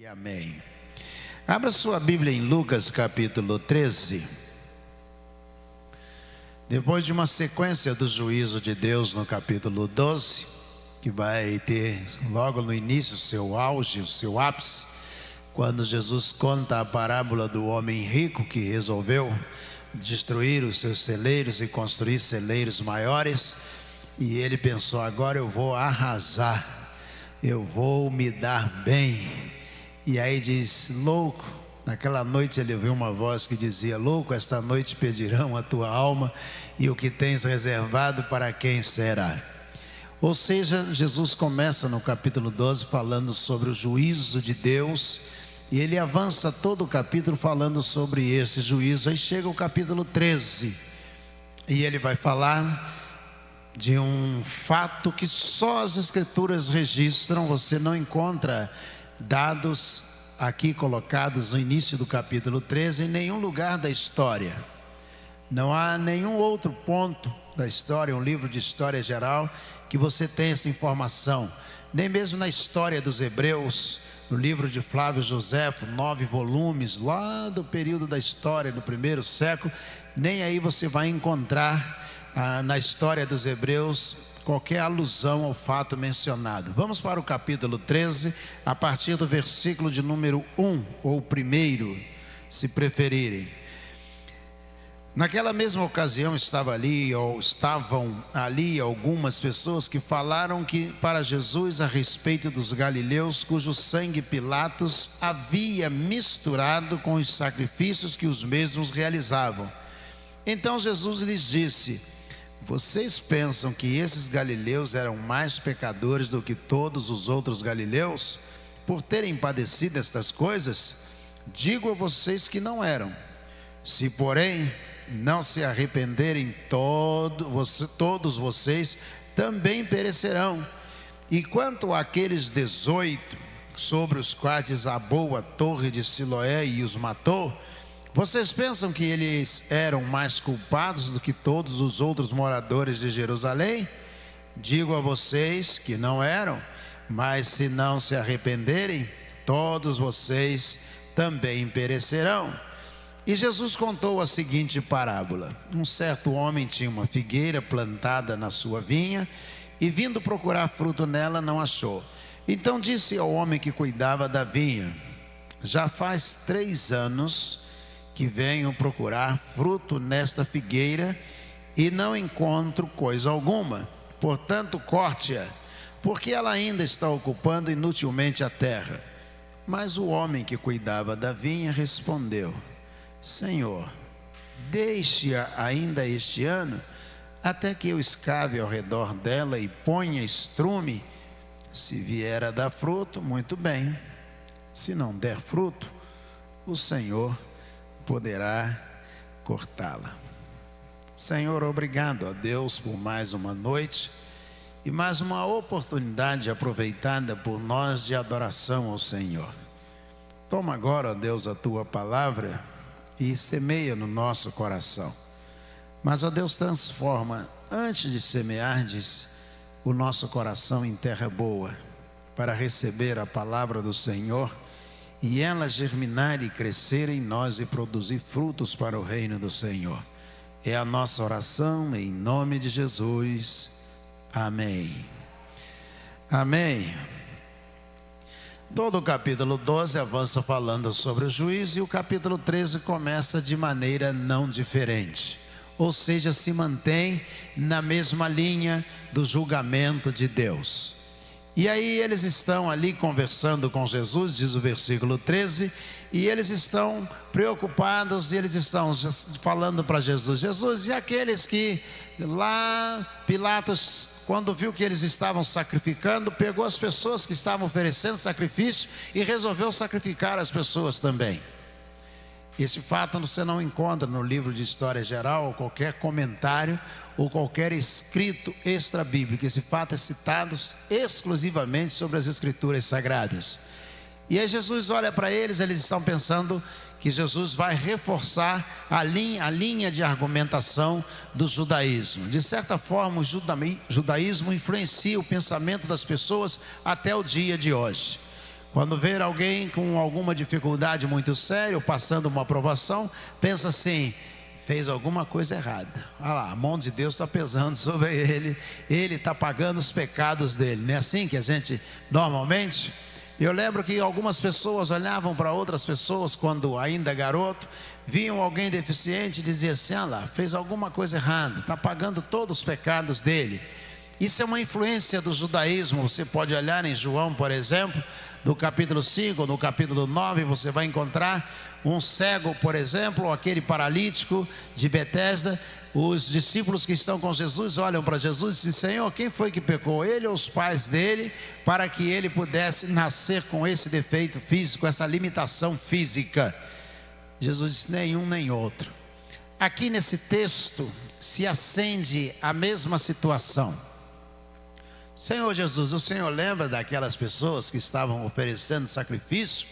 E amém. Abra sua Bíblia em Lucas capítulo 13. Depois de uma sequência do juízo de Deus no capítulo 12, que vai ter logo no início o seu auge, o seu ápice, quando Jesus conta a parábola do homem rico que resolveu destruir os seus celeiros e construir celeiros maiores, e ele pensou: agora eu vou arrasar, eu vou me dar bem. E aí diz: louco, naquela noite ele ouviu uma voz que dizia: louco, esta noite pedirão a tua alma, e o que tens reservado para quem será? Ou seja, Jesus começa no capítulo 12 falando sobre o juízo de Deus, e ele avança todo o capítulo falando sobre esse juízo. Aí chega o capítulo 13, e ele vai falar de um fato que só as escrituras registram. Você não encontra dados aqui colocados no início do capítulo 13 em nenhum lugar da história. Não há nenhum outro ponto da história, um livro de história geral, que você tenha essa informação. Nem mesmo na história dos hebreus, no livro de Flávio Joséfo, 9 volumes, lá do período da história do primeiro século, nem aí você vai encontrar na história dos hebreus qualquer alusão ao fato mencionado. Vamos para o capítulo 13, a partir do versículo de número 1, ou primeiro, se preferirem. Naquela mesma ocasião estavam ali algumas pessoas que falaram para Jesus a respeito dos galileus, cujo sangue Pilatos havia misturado com os sacrifícios que os mesmos realizavam. Então Jesus lhes disse: vocês pensam que esses galileus eram mais pecadores do que todos os outros galileus, por terem padecido estas coisas? Digo a vocês que não eram. Se, porém, não se arrependerem, todos vocês também perecerão. E quanto àqueles 18, sobre os quais desabou a torre de Siloé e os matou, vocês pensam que eles eram mais culpados do que todos os outros moradores de Jerusalém? Digo a vocês que não eram, mas se não se arrependerem, todos vocês também perecerão. E Jesus contou a seguinte parábola: um certo homem tinha uma figueira plantada na sua vinha, e vindo procurar fruto nela, não achou. Então disse ao homem que cuidava da vinha: já faz 3 anos que venho procurar fruto nesta figueira e não encontro coisa alguma. Portanto, corte-a, porque ela ainda está ocupando inutilmente a terra. Mas o homem que cuidava da vinha respondeu: Senhor, deixe-a ainda este ano, até que eu escave ao redor dela e ponha estrume. Se vier a dar fruto, muito bem. Se não der fruto, o Senhor poderá cortá-la. Senhor, obrigado a Deus por mais uma noite e mais uma oportunidade aproveitada por nós de adoração ao Senhor. Toma agora, ó Deus, a tua palavra e semeia no nosso coração. Mas, ó Deus, transforma, antes de semeardes, o nosso coração em terra boa, para receber a palavra do Senhor e ela germinar e crescer em nós e produzir frutos para o reino do Senhor. É a nossa oração em nome de Jesus. Amém. Amém. Todo o capítulo 12 avança falando sobre o juízo, e o capítulo 13 começa de maneira não diferente. Ou seja, se mantém na mesma linha do julgamento de Deus. E aí eles estão ali conversando com Jesus, diz o versículo 13, e eles estão preocupados, e eles estão falando para Jesus: Jesus, e aqueles que lá Pilatos, quando viu que eles estavam sacrificando, pegou as pessoas que estavam oferecendo sacrifício e resolveu sacrificar as pessoas também. Esse fato você não encontra no livro de história geral, ou qualquer comentário, ou qualquer escrito extra-bíblico. Esse fato é citado exclusivamente sobre as escrituras sagradas. E aí Jesus olha para eles, eles estão pensando que Jesus vai reforçar a linha de argumentação do judaísmo. De certa forma, o judaísmo influencia o pensamento das pessoas até o dia de hoje. Quando ver alguém com alguma dificuldade muito séria, ou passando uma provação, pensa assim: fez alguma coisa errada. Olha lá, a mão de Deus está pesando sobre ele, ele está pagando os pecados dele. Não é assim que a gente normalmente... Eu lembro que algumas pessoas olhavam para outras pessoas quando ainda garoto, viam alguém deficiente e diziam assim: ah lá, fez alguma coisa errada, está pagando todos os pecados dele. Isso é uma influência do judaísmo. Você pode olhar em João, por exemplo, no capítulo 5, no capítulo 9, você vai encontrar um cego, por exemplo, ou aquele paralítico de Betesda. Os discípulos que estão com Jesus olham para Jesus e dizem: Senhor, quem foi que pecou, ele ou os pais dele, para que ele pudesse nascer com esse defeito físico, essa limitação física? Jesus disse: nenhum nem outro. Aqui nesse texto se acende a mesma situação. Senhor Jesus, o Senhor lembra daquelas pessoas que estavam oferecendo sacrifício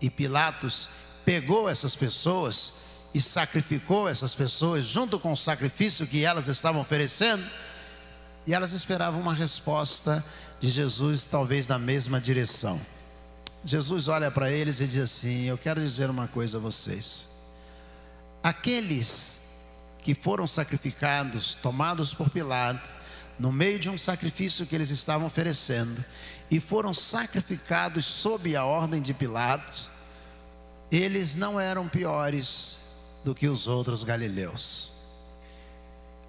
e Pilatos pegou essas pessoas e sacrificou essas pessoas junto com o sacrifício que elas estavam oferecendo? E elas esperavam uma resposta de Jesus, talvez na mesma direção. Jesus olha para eles e diz assim: eu quero dizer uma coisa a vocês. Aqueles que foram sacrificados, tomados por Pilatos, no meio de um sacrifício que eles estavam oferecendo, e foram sacrificados sob a ordem de Pilatos, eles não eram piores do que os outros galileus.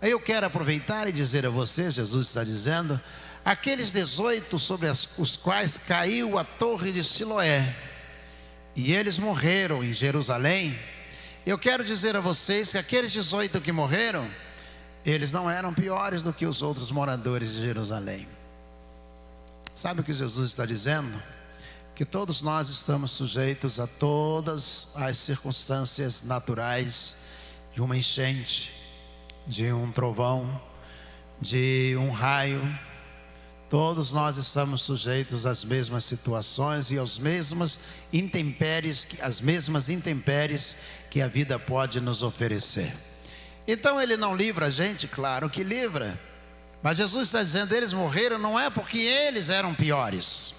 Aí eu quero aproveitar e dizer a você, Jesus está dizendo: aqueles 18 sobre os quais caiu a torre de Siloé, e eles morreram em Jerusalém, eu quero dizer a vocês que aqueles 18 que morreram, eles não eram piores do que os outros moradores de Jerusalém. Sabe o que Jesus está dizendo? Que todos nós estamos sujeitos a todas as circunstâncias naturais de uma enchente, de um trovão, de um raio. Todos nós estamos sujeitos às mesmas situações e às mesmas intempéries que a vida pode nos oferecer. Então ele não livra a gente? Claro que livra. Mas Jesus está dizendo: eles morreram não é porque eles eram piores.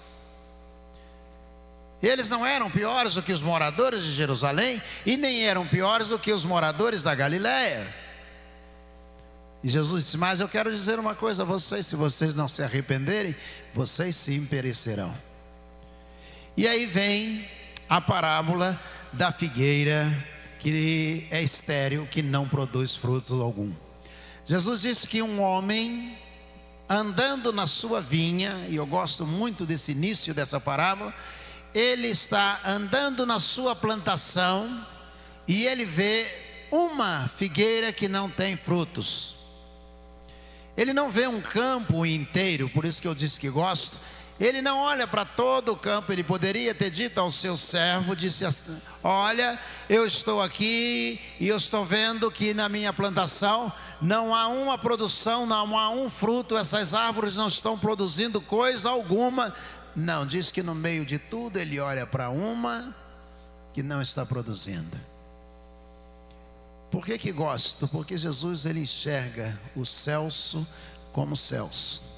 Eles não eram piores do que os moradores de Jerusalém, e nem eram piores do que os moradores da Galileia. E Jesus disse: mas eu quero dizer uma coisa a vocês: se vocês não se arrependerem, vocês sim perecerão. E aí vem a parábola da figueira que é estéril, que não produz frutos algum. Jesus disse que um homem andando na sua vinha, e eu gosto muito desse início dessa parábola, ele está andando na sua plantação e ele vê uma figueira que não tem frutos. Ele não vê um campo inteiro, por isso que eu disse que gosto. Ele não olha para todo o campo. Ele poderia ter dito ao seu servo, disse assim: olha, eu estou aqui e eu estou vendo que na minha plantação não há uma produção, não há um fruto, essas árvores não estão produzindo coisa alguma. Não, diz que no meio de tudo ele olha para uma que não está produzindo. Por que gosto? Porque Jesus, ele enxerga o Celso como Celso.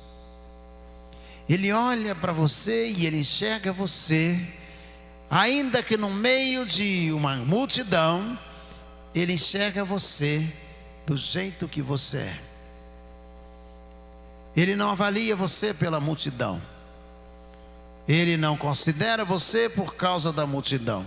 Ele olha para você e ele enxerga você, ainda que no meio de uma multidão, ele enxerga você do jeito que você é. Ele não avalia você pela multidão. Ele não considera você por causa da multidão.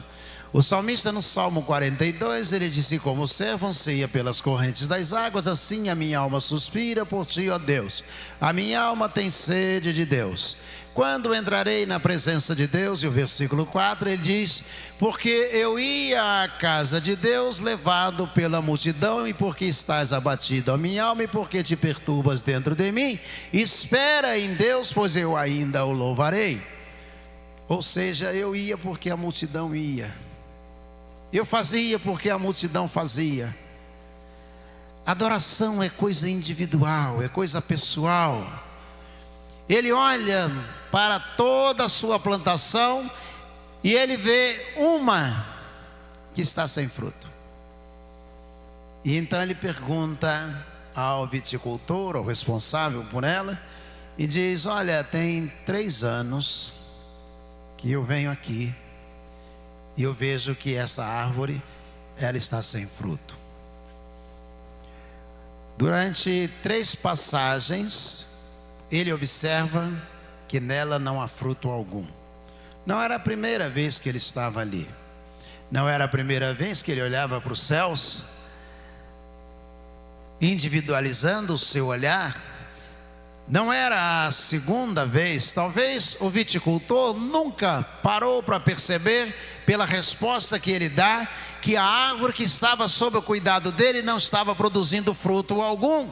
O salmista no Salmo 42, ele disse: como o servo anseia pelas correntes das águas, assim a minha alma suspira por ti, ó Deus. A minha alma tem sede de Deus. Quando entrarei na presença de Deus? E o versículo 4, ele diz: porque eu ia à casa de Deus levado pela multidão, e porque estás abatido a minha alma, e porque te perturbas dentro de mim, espera em Deus, pois eu ainda o louvarei. Ou seja, eu ia porque a multidão ia. Eu fazia porque a multidão fazia. Adoração é coisa individual, é coisa pessoal. Ele olha para toda a sua plantação e ele vê uma que está sem fruto. E então ele pergunta ao viticultor, ao responsável por ela, e diz: olha, tem 3 anos que que eu venho aqui e eu vejo que essa árvore, ela está sem fruto. Durante 3 passagens, ele observa que nela não há fruto algum. Não era a primeira vez que ele estava ali. Não era a primeira vez que ele olhava para os céus, individualizando o seu olhar. Não era a segunda vez. Talvez o viticultor nunca parou para perceber, pela resposta que ele dá, que a árvore que estava sob o cuidado dele não estava produzindo fruto algum.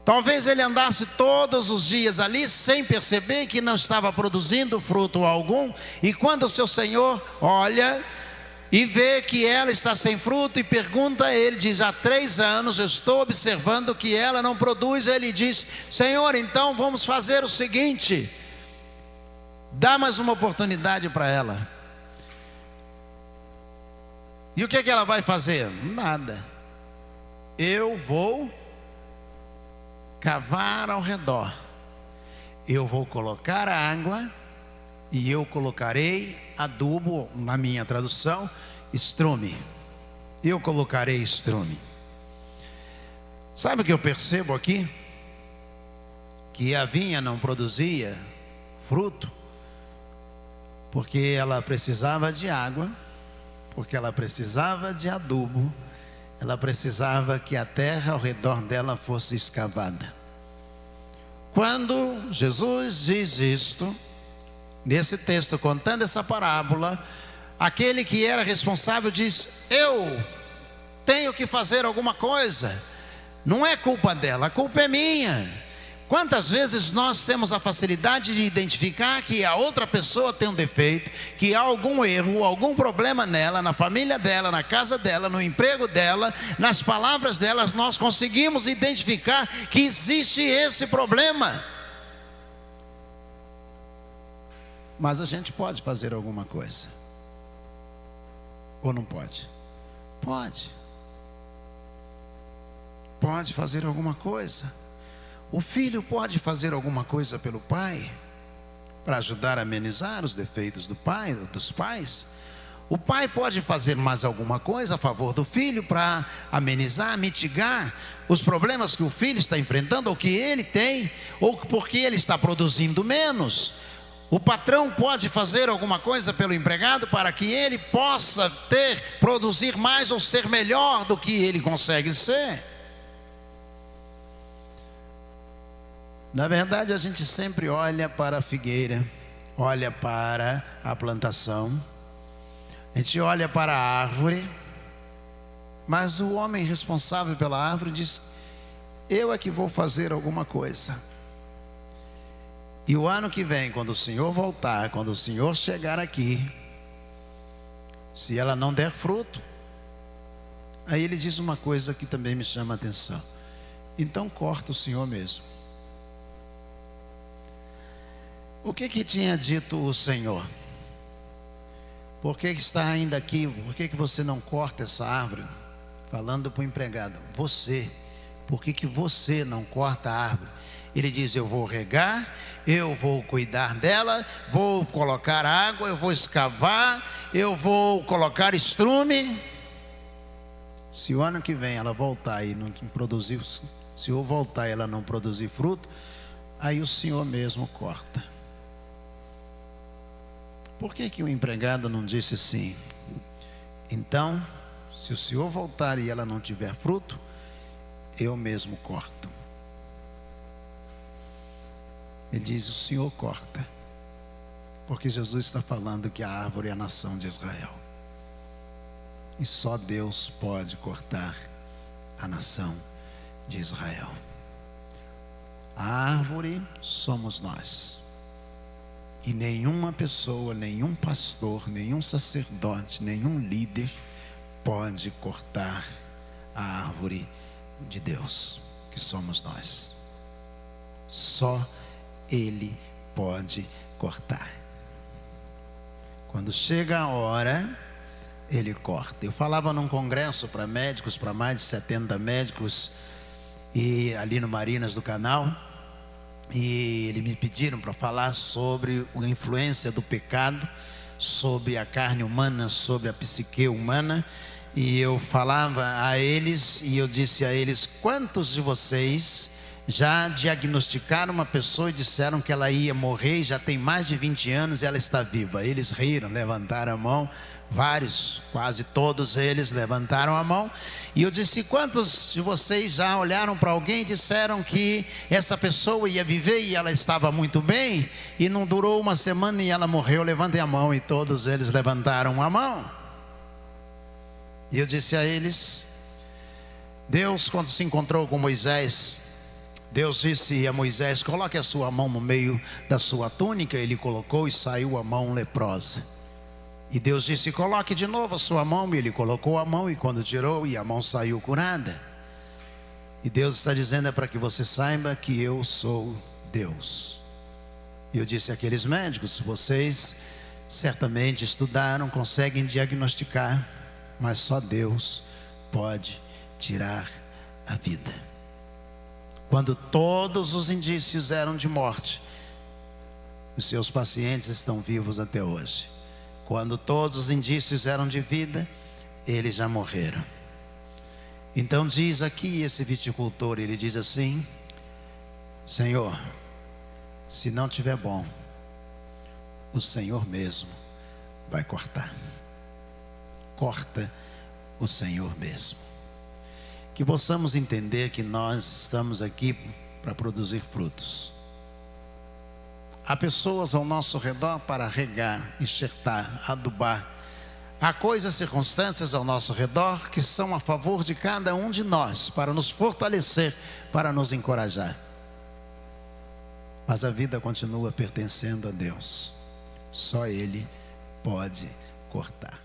Talvez ele andasse todos os dias ali sem perceber que não estava produzindo fruto algum. E quando o seu Senhor olha e vê que ela está sem fruto e pergunta a ele, diz: há 3 anos eu estou observando que ela não produz. Ele diz: Senhor, então vamos fazer o seguinte, dá mais uma oportunidade para ela. E o que ela vai fazer? Nada. Eu vou cavar ao redor, eu vou colocar água e eu colocarei adubo, na minha tradução, estrume. Eu colocarei estrume. Sabe o que eu percebo aqui? Que a vinha não produzia fruto porque ela precisava de água, porque ela precisava de adubo, ela precisava que a terra ao redor dela fosse escavada. Quando Jesus diz isto, nesse texto, contando essa parábola, aquele que era responsável diz: eu tenho que fazer alguma coisa. Não é culpa dela, a culpa é minha. Quantas vezes nós temos a facilidade de identificar que a outra pessoa tem um defeito, que há algum erro, algum problema nela, na família dela, na casa dela, no emprego dela, nas palavras dela, nós conseguimos identificar que existe esse problema. Mas a gente pode fazer alguma coisa. Ou não pode? Pode. Pode fazer alguma coisa. O filho pode fazer alguma coisa pelo pai, para ajudar a amenizar os defeitos do pai, dos pais. O pai pode fazer mais alguma coisa a favor do filho, para amenizar, mitigar os problemas que o filho está enfrentando, ou que ele tem, ou porque ele está produzindo menos. O patrão pode fazer alguma coisa pelo empregado, para que ele possa produzir mais, ou ser melhor do que ele consegue ser. Na verdade, a gente sempre olha para a figueira, olha para a plantação, a gente olha para a árvore, mas o homem responsável pela árvore diz: eu é que vou fazer alguma coisa. E o ano que vem, quando o Senhor voltar, quando o Senhor chegar aqui, se ela não der fruto, aí ele diz uma coisa que também me chama a atenção: então corta o Senhor mesmo. O que tinha dito o Senhor? Por que está ainda aqui? Por que você não corta essa árvore? Falando para o empregado: você, por que você não corta a árvore? Ele diz: eu vou regar, eu vou cuidar dela, vou colocar água, eu vou escavar, eu vou colocar estrume. Se o ano que vem ela voltar e não produzir, se eu voltar e ela não produzir fruto, aí o Senhor mesmo corta. Por que o empregado não disse assim: então, se o Senhor voltar e ela não tiver fruto, eu mesmo corto? Ele diz: o Senhor corta, porque Jesus está falando que a árvore é a nação de Israel, e só Deus pode cortar a nação de Israel. A árvore somos nós. E nenhuma pessoa, nenhum pastor, nenhum sacerdote, nenhum líder pode cortar a árvore de Deus, que somos nós. Só Ele pode cortar. Quando chega a hora, Ele corta. Eu falava num congresso para médicos, para mais de 70 médicos, e ali no Marinas do Canal, e eles me pediram para falar sobre a influência do pecado sobre a carne humana, sobre a psique humana. E eu falava a eles, e eu disse a eles: quantos de vocês já diagnosticaram uma pessoa e disseram que ela ia morrer, e já tem mais de 20 anos e ela está viva? Eles riram, levantaram a mão. Vários, quase todos eles levantaram a mão. E eu disse: quantos de vocês já olharam para alguém e disseram que essa pessoa ia viver e ela estava muito bem, e não durou uma semana e ela morreu? Levantem a mão. E todos eles levantaram a mão. E eu disse a eles: Deus, quando se encontrou com Moisés, Deus disse a Moisés: coloque a sua mão no meio da sua túnica. Ele colocou e saiu a mão leprosa. E Deus disse: coloque de novo a sua mão. E ele colocou a mão, e quando tirou, e a mão saiu curada. E Deus está dizendo: é para que você saiba que eu sou Deus. E eu disse àqueles médicos: vocês certamente estudaram, conseguem diagnosticar, mas só Deus pode tirar a vida. Quando todos os indícios eram de morte, os seus pacientes estão vivos até hoje. Quando todos os indícios eram de vida, eles já morreram. Então diz aqui esse viticultor, ele diz assim: Senhor, se não tiver bom, o Senhor mesmo vai cortar. Corta o Senhor mesmo. Que possamos entender que nós estamos aqui para produzir frutos. Há pessoas ao nosso redor para regar, enxertar, adubar. Há coisas, circunstâncias ao nosso redor que são a favor de cada um de nós, para nos fortalecer, para nos encorajar. Mas a vida continua pertencendo a Deus. Só Ele pode cortar.